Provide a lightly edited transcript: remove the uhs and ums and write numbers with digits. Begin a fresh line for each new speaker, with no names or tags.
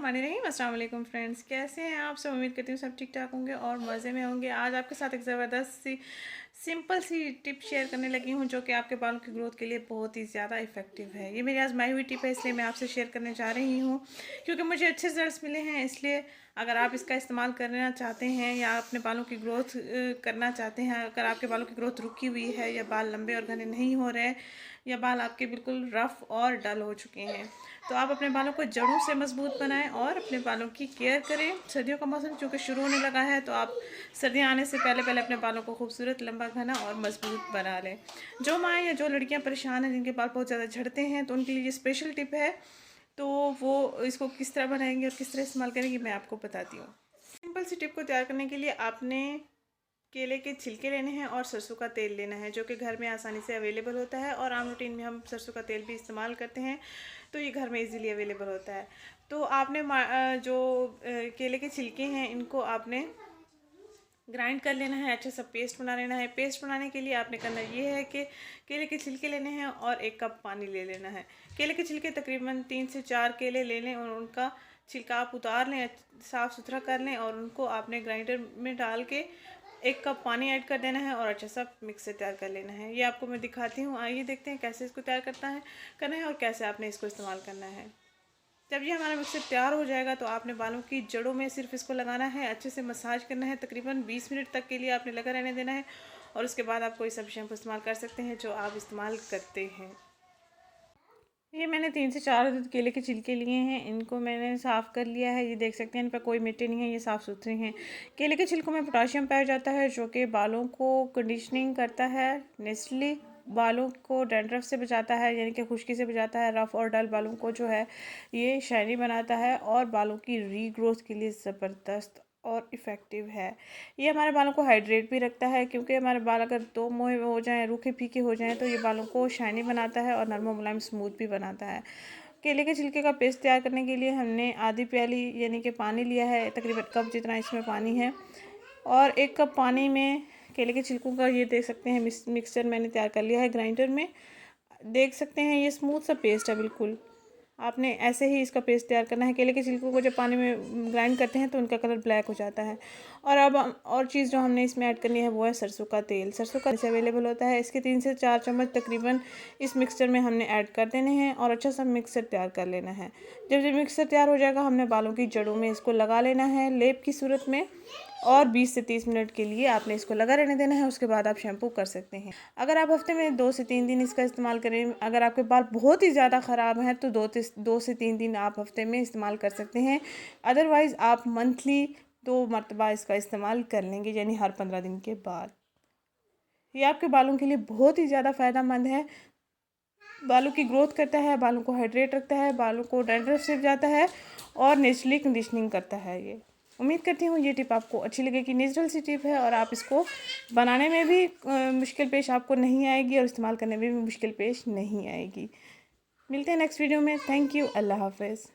बिस्मिल्लाहिर्रहमानिर्रहीम। अस्सलाम वालेकुम फ्रेंड्स, कैसे हैं आप सब। उम्मीद करती हूँ सब ठीक ठाक होंगे और मज़े में होंगे। आज आपके साथ एक ज़बरदस्त सी सिंपल सी टिप शेयर करने लगी हूँ जो कि आपके बालों की ग्रोथ के लिए बहुत ही ज़्यादा इफ़ेक्टिव है। ये मेरी आजमाई हुई टिप है, इसलिए मैं आपसे शेयर करने जा रही हूँ क्योंकि मुझे अच्छे रिजल्ट्स मिले हैं। इसलिए अगर आप इसका इस्तेमाल करना चाहते हैं या अपने बालों की ग्रोथ करना चाहते हैं, अगर आपके बालों की ग्रोथ रुकी हुई है या बाल लंबे और घने नहीं हो रहे या बाल आपके बिल्कुल रफ़ और डल हो चुके हैं, तो आप अपने बालों को जड़ों से मजबूत बनाएं और अपने बालों की केयर करें। सर्दियों का मौसम चूँकि शुरू होने लगा है, तो आप सर्दियाँ आने से पहले पहले अपने बालों को खूबसूरत, लंबा, घना और मजबूत बना लें। जो माएँ या जो लड़कियाँ परेशान हैं, जिनके बाल बहुत ज़्यादा झड़ते हैं, तो उनके लिए ये स्पेशल टिप है। तो वो इसको किस तरह बनाएंगे और किस तरह इस्तेमाल करेंगे, मैं आपको बताती हूँ। सिंपल सी टिप को तैयार करने के लिए आपने केले के छिलके लेने हैं और सरसों का तेल लेना है, जो कि घर में आसानी से अवेलेबल होता है और आम रूटीन में हम सरसों का तेल भी इस्तेमाल करते हैं, तो ये घर में इजीली अवेलेबल होता है। तो आपने जो केले के छिलके हैं, इनको आपने ग्राइंड कर लेना है, अच्छा सा पेस्ट बना लेना है। पेस्ट बनाने के लिए आपने करना ये है कि केले के छिलके लेने हैं और 1 कप पानी ले लेना है। केले के छिलके तकरीबन 3 से 4 केले ले लें और उनका छिलका आप उतार लें, साफ़ सुथरा कर लें और उनको आपने ग्राइंडर में डाल के 1 कप पानी ऐड कर देना है और अच्छा सा मिक्सर तैयार कर लेना है। ये आपको मैं दिखाती हूँ, आइए देखते हैं कैसे इसको तैयार करना है और कैसे आपने इसको इस्तेमाल करना है। जब ये हमारा मिक्सर तैयार हो जाएगा, तो आपने बालों की जड़ों में सिर्फ इसको लगाना है, अच्छे से मसाज करना है। तकरीबन 20 मिनट तक के लिए आपने लगा रहने देना है और उसके बाद आप कोई सा भी शैम्पू इस्तेमाल कर सकते हैं जो आप इस्तेमाल करते हैं। ये मैंने 3 से 4 केले के छिलके लिए हैं, इनको मैंने साफ़ कर लिया है। ये देख सकते हैं इन पर कोई मिट्टी नहीं है, ये साफ़ सुथरे हैं। केले के छिलकों में पोटाशियम पाया जाता है, जो कि बालों को कंडीशनिंग करता है, नेचुरली बालों को डैंड्रफ से बचाता है, यानी कि खुश्की से बचाता है। रफ़ और डल बालों को जो है ये शाइनी बनाता है और बालों की रीग्रोथ के लिए ज़बरदस्त और इफ़ेक्टिव है। ये हमारे बालों को हाइड्रेट भी रखता है, क्योंकि हमारे बाल अगर दो मोहे हो जाएं, रूखे फीके हो जाएं, तो ये बालों को शाइनी बनाता है और नरम मुलायम स्मूथ भी बनाता है। केले के छिलके का पेस्ट तैयार करने के लिए हमने आधी प्याली यानी कि पानी लिया है, तकरीबन कप जितना इसमें पानी है, और 1 कप पानी में केले के छिलकों का ये देख सकते हैं मिक्सचर मैंने तैयार कर लिया है ग्राइंडर में। देख सकते हैं ये स्मूथ सा पेस्ट है बिल्कुल। आपने ऐसे ही इसका पेस्ट तैयार करना है। केले के छिलकों को जब पानी में ग्राइंड करते हैं तो उनका कलर ब्लैक हो जाता है। और अब और चीज़ जो हमने इसमें ऐड करनी है वो है सरसों का तेल। सरसों का तेल अवेलेबल होता है, इसके 3 से 4 चम्मच तकरीबन इस मिक्सचर में हमने ऐड कर देने हैं और अच्छा सा मिक्सर तैयार कर लेना है। जब मिक्सर तैयार हो जाएगा, हमने बालों की जड़ों में इसको लगा लेना है लेप की सूरत में, और 20 से 30 मिनट के लिए आपने इसको लगा रहने देना है। उसके बाद आप शैम्पू कर सकते हैं। अगर आप हफ्ते में 2 से 3 दिन इसका इस्तेमाल करें, अगर आपके बाल बहुत ही ज़्यादा ख़राब हैं तो 2 से 3 दिन आप हफ्ते में इस्तेमाल कर सकते हैं। अदरवाइज़ आप मंथली 2 मरतबा इसका इस्तेमाल कर लेंगे, यानी हर 15 दिन के बाद। ये आपके बालों के लिए बहुत ही ज़्यादा फ़ायदेमंद है। बालों की ग्रोथ करता है, बालों को हाइड्रेट रखता है, बालों को डैंड्रफ से बचाता है और नेचुरली कंडीशनिंग करता है। ये उम्मीद करती हूँ ये टिप आपको अच्छी लगेगी। नेचुरल सी टिप है और आप इसको बनाने में भी मुश्किल पेश आपको नहीं आएगी और इस्तेमाल करने में भी मुश्किल पेश नहीं आएगी। मिलते हैं नेक्स्ट वीडियो में। Thank you. अल्लाह हाफ़िज़।